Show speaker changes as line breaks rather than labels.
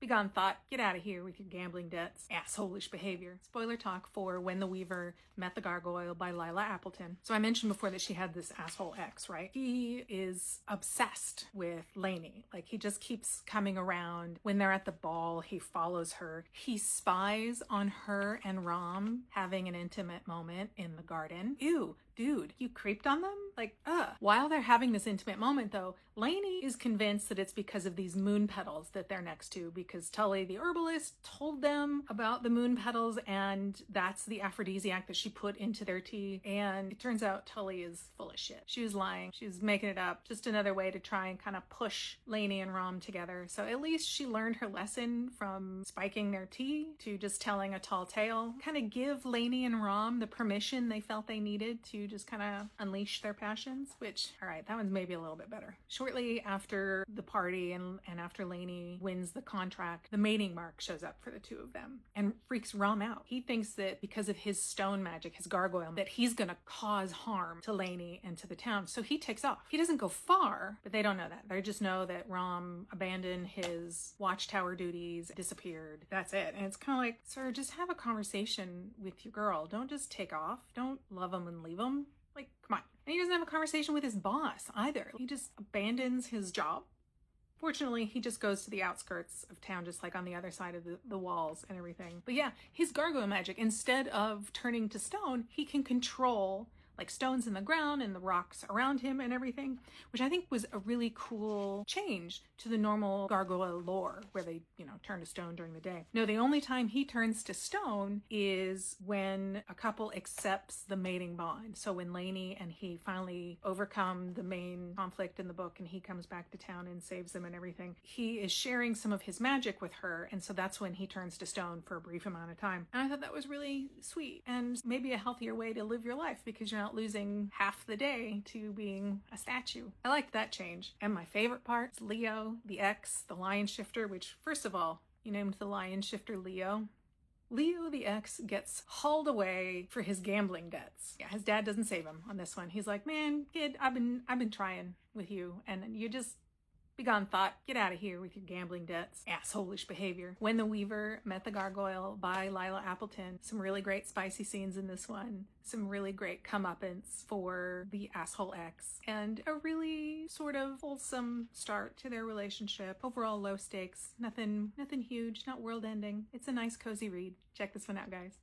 Begone thought, get out of here with your gambling debts. Assholish behavior. Spoiler talk for When the Weaver Met the Gargoyle by Lila Appleton. So I mentioned before that she had this asshole ex, right? He is obsessed with Lainey. Like, he just keeps coming around. When they're at the ball, he follows her. He spies on her and Rom having an intimate moment in the garden. Ew, dude, you creeped on them? Like, ugh. While they're having this intimate moment, though, Lainey is convinced that it's because of these moon petals that they're next to, because Tully the herbalist told them about the moon petals, and that's the aphrodisiac that she put into their tea. And it turns out Tully is full of shit. She was lying. She was making it up. Just another way to try and kind of push Lainey and Rom together. So at least she learned her lesson from spiking their tea to just telling a tall tale. Kind of give Lainey and Rom the permission they felt they needed to just kind of unleash their passions, which, all right, that one's maybe a little bit better. Shortly after the party and after Lainey wins the contract, the mating mark shows up for the two of them and freaks Rom out. He thinks that because of his stone magic, his gargoyle, that he's gonna cause harm to Lainey and to the town. So he takes off. He doesn't go far, but they don't know that. They just know that Rom abandoned his watchtower duties, disappeared. That's it. And it's kind of like, sir, just have a conversation with your girl. Don't just take off. Don't love him and leave him. Like, come on. And he doesn't have a conversation with his boss either. He just abandons his job. Fortunately, he just goes to the outskirts of town, just like on the other side of the walls and everything. But yeah, his gargoyle magic, instead of turning to stone, he can control like stones in the ground and the rocks around him and everything, which I think was a really cool change to the normal gargoyle lore where they, turn to stone during the day. No, the only time he turns to stone is when a couple accepts the mating bond. So when Lainey and he finally overcome the main conflict in the book and he comes back to town and saves them and everything, he is sharing some of his magic with her. And so that's when he turns to stone for a brief amount of time. And I thought that was really sweet and maybe a healthier way to live your life because you're not losing half the day to being a statue. I liked that change. And my favorite part is Leo, the ex, the lion shifter, which first of all, you named the lion shifter Leo. Leo, the ex, gets hauled away for his gambling debts. Yeah, his dad doesn't save him on this one. He's like, man, kid, I've been trying with you and you just begone thought, get out of here with your gambling debts. Assholish behavior. When the Weaver Met the Gargoyle by Lila Appleton. Some really great spicy scenes in this one. Some really great comeuppance for the asshole ex. And a really sort of wholesome start to their relationship. Overall low stakes. Nothing huge, not world ending. It's a nice cozy read. Check this one out, guys.